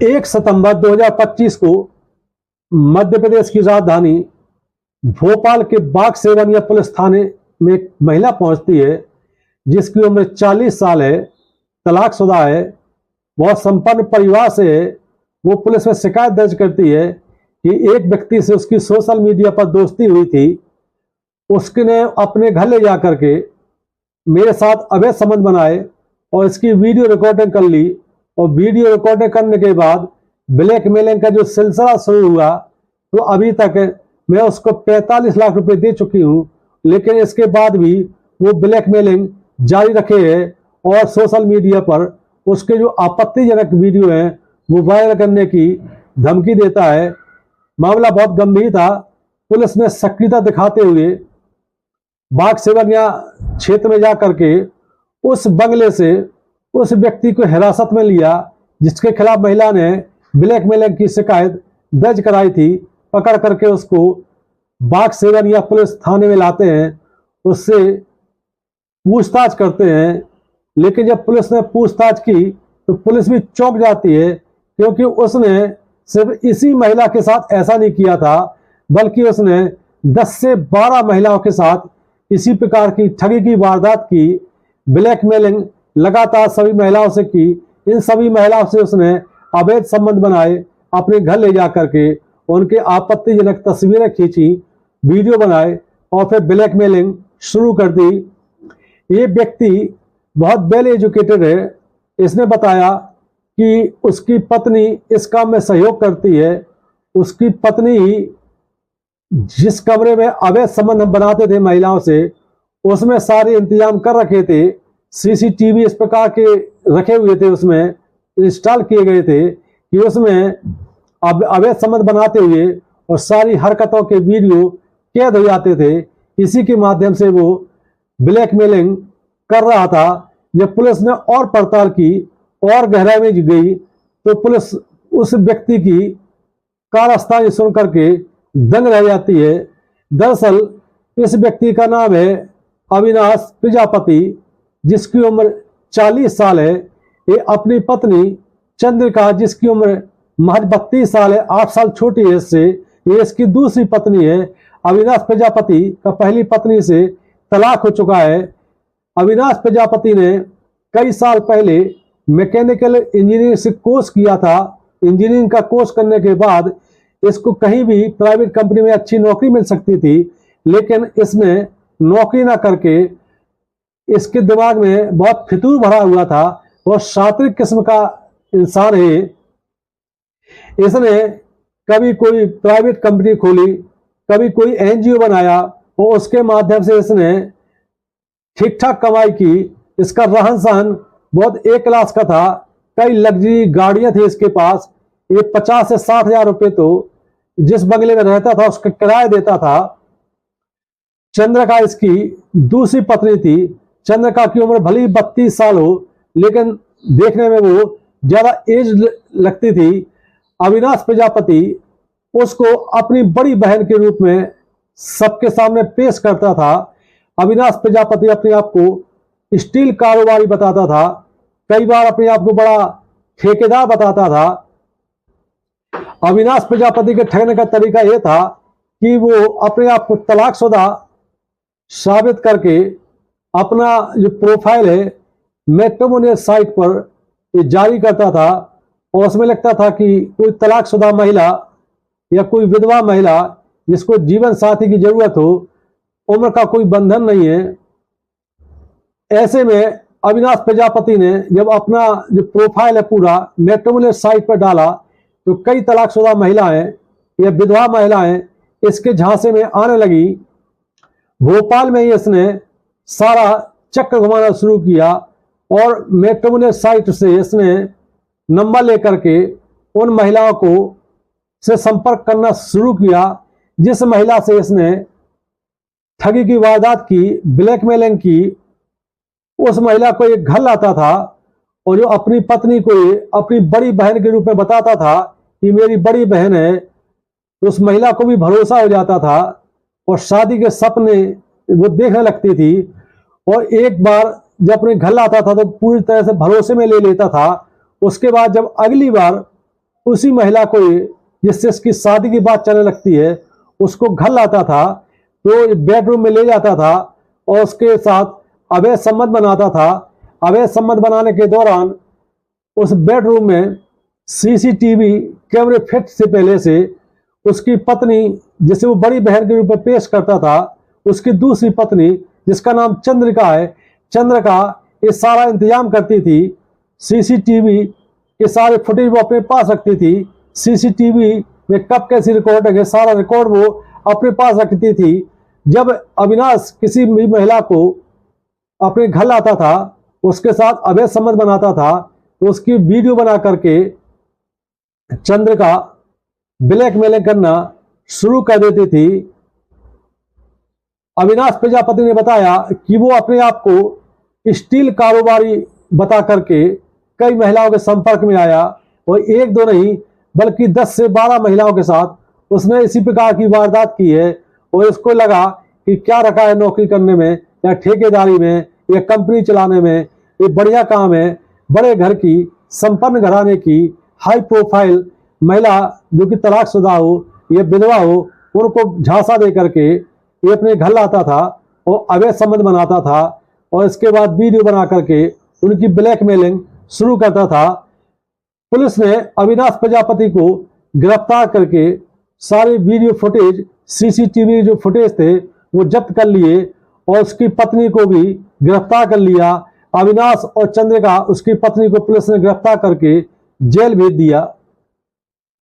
1 सितंबर 2025 को मध्य प्रदेश की राजधानी भोपाल के बाग सेवनिया पुलिस थाने में एक महिला पहुंचती है जिसकी उम्र 40 साल है, तलाकशुदा है, बहुत संपन्न परिवार से है। वो पुलिस में शिकायत दर्ज करती है कि एक व्यक्ति से उसकी सोशल मीडिया पर दोस्ती हुई थी। उसने अपने घर ले जा करके मेरे साथ अवैध संबंध बनाए और इसकी वीडियो रिकॉर्डिंग कर ली और वीडियो रिकॉर्डिंग करने के बाद ब्लैकमेलिंग का जो सिलसिला शुरू हुआ तो अभी तक मैं उसको 45 लाख रुपए दे चुकी हूँ, लेकिन इसके बाद भी वो ब्लैकमेलिंग जारी रखे है और सोशल मीडिया पर उसके जो आपत्तिजनक वीडियो हैं वो वायरल करने की धमकी देता है। मामला बहुत गंभीर था। पुलिस ने सक्रियता दिखाते हुए बाग सेवनिया क्षेत्र में जाकर के उस बंगले से उस व्यक्ति को हिरासत में लिया जिसके खिलाफ महिला ने ब्लैकमेलिंग की शिकायत दर्ज कराई थी। पकड़ करके उसको बाग सेवनिया पुलिस थाने में लाते हैं, उससे पूछताछ करते हैं। लेकिन जब पुलिस ने पूछताछ की तो पुलिस भी चौंक जाती है, क्योंकि उसने सिर्फ इसी महिला के साथ ऐसा नहीं किया था बल्कि उसने 10 से 12 महिलाओं के साथ इसी प्रकार की ठगी की वारदात की, ब्लैकमेलिंग लगातार सभी महिलाओं से की। इन सभी महिलाओं से उसने अवैध संबंध बनाए, अपने घर ले जा करके उनके आपत्तिजनक तस्वीरें खींची, वीडियो बनाए और फिर ब्लैकमेलिंग शुरू कर दी। ये व्यक्ति बहुत वेल एजुकेटेड है। इसने बताया कि उसकी पत्नी इस काम में सहयोग करती है। उसकी पत्नी ही जिस कमरे में अवैध संबंध बनाते थे महिलाओं से, उसमें सारे इंतजाम कर रखे थे। सीसीटीवी इस प्रकार के रखे हुए थे, उसमें इंस्टॉल किए गए थे कि उसमें अवैध संबंध बनाते हुए और सारी हरकतों के वीडियो कैद हो जाते थे। इसी के माध्यम से वो ब्लैकमेलिंग कर रहा था। जब पुलिस ने और पड़ताल की और गहराई में गई तो पुलिस उस व्यक्ति की कारस्तानी सुन करके दंग रह जाती है। दरअसल इस व्यक्ति का नाम है अविनाश प्रजापति, जिसकी उम्र 40 साल है। ये अपनी पत्नी चंद्रिका, जिसकी उम्र महज 32 साल है, 8 साल छोटी है इससे, ये इसकी दूसरी पत्नी है। अविनाश प्रजापति का पहली पत्नी से तलाक हो चुका है। अविनाश प्रजापति ने कई साल पहले मैकेनिकल इंजीनियरिंग से कोर्स किया था। इंजीनियरिंग का कोर्स करने के बाद इसको कहीं भी प्राइवेट कंपनी में अच्छी नौकरी मिल सकती थी, लेकिन इसने नौकरी ना करके, इसके दिमाग में बहुत फितूर भरा हुआ था, बहुत शातिरिक किस्म का इंसान है। इसने कभी कोई प्राइवेट कंपनी खोली, कभी कोई एनजीओ बनाया और उसके माध्यम से इसने ठीक ठाक कमाई की। इसका रहन सहन बहुत एक क्लास का था। कई लग्जरी गाड़ियां थी इसके पास। ये 50 से 60 हजार रुपये तो जिस बंगले में रहता था उसका किराया देता था। चंद्रिका इसकी दूसरी पत्नी थी। चंद्रिका की उम्र भले ही 32 साल हो, लेकिन देखने में वो ज्यादा एज लगती थी। अविनाश प्रजापति उसको अपनी बड़ी बहन के रूप में सबके सामने पेश करता था। अविनाश प्रजापति अपने आप को स्टील कारोबारी बताता था, कई बार अपने आप को बड़ा ठेकेदार बताता था। अविनाश प्रजापति के ठगने का तरीका यह था कि वो अपने आप को तलाकशुदा साबित करके अपना जो प्रोफाइल है मैट्रिमोनियल साइट पर ये जारी करता था और उसमें लगता था कि कोई तलाकशुदा महिला या कोई विधवा महिला जिसको जीवन साथी की जरूरत हो, उम्र का कोई बंधन नहीं है। ऐसे में अविनाश प्रजापति ने जब अपना जो प्रोफाइल है पूरा मैट्रिमोनियल साइट पर डाला तो कई तलाकशुदा महिलाएं या विधवा महिलाएं इसके झांसे में आने लगी। भोपाल में ही इसने सारा चक्र घुमाना शुरू किया और मैट्रिमोनियल साइट से इसने नंबर लेकर के उन महिलाओं को से संपर्क करना शुरू किया जिस महिला से इसने ठगी की वारदात की, ब्लैकमेलिंग की। उस महिला को एक घर लाता था और जो अपनी पत्नी को अपनी बड़ी बहन के रूप में बताता था कि मेरी बड़ी बहन है, तो उस महिला को भी भरोसा हो जाता था और शादी के सपने वो देखने लगती थी। और एक बार जब अपने घर लाता था तो पूरी तरह से भरोसे में ले लेता था। उसके बाद जब अगली बार उसी महिला को जिससे इसकी शादी की बात चलने लगती है उसको घर लाता था, तो बेडरूम में ले जाता था और उसके साथ अवैध संबंध बनाता था। अवैध संबंध बनाने के दौरान उस बेडरूम में सीसीटीवी कैमरे फिट से पहले से उसकी पत्नी, जिसे वो बड़ी बहन के रूप में पेश करता था, उसकी दूसरी पत्नी जिसका नाम चंद्रिका है, चंद्रिका ये सारा इंतजाम करती थी। सीसीटीवी के सारे फुटेज वो अपने पास रखती थी। सीसीटीवी में कब कैसी रिकॉर्डिंग है सारा रिकॉर्ड वो अपने पास रखती थी। जब अविनाश किसी भी महिला को अपने घर लाता था, उसके साथ अवैध संबंध बनाता था, तो उसकी वीडियो बना करके चंद्रिका ब्लैकमेलिंग करना शुरू कर देती थी। अविनाश प्रजापति ने बताया कि वो अपने आप को स्टील कारोबारी बता करके कई महिलाओं के संपर्क में आया और एक दो नहीं बल्कि 10 से 12 महिलाओं के साथ उसने इसी प्रकार की वारदात की है। और इसको लगा कि क्या रखा है नौकरी करने में या ठेकेदारी में या कंपनी चलाने में, ये बढ़िया काम है। बड़े घर की, संपन्न घराने की, हाई प्रोफाइल महिला जो कि तलाकशुदा हो या विधवा हो, उनको झांसा दे करके ये अपने घर लाता था और अवैध संबंध बनाता था और इसके बाद वीडियो बना करके उनकी ब्लैकमेलिंग शुरू करता था। पुलिस ने अविनाश प्रजापति को गिरफ्तार करके सारे वीडियो फुटेज, सीसीटीवी जो फुटेज थे वो जब्त कर लिए और उसकी पत्नी को भी गिरफ्तार कर लिया। अविनाश और चंद्रिका, उसकी पत्नी को पुलिस ने गिरफ्तार करके जेल भेज दिया।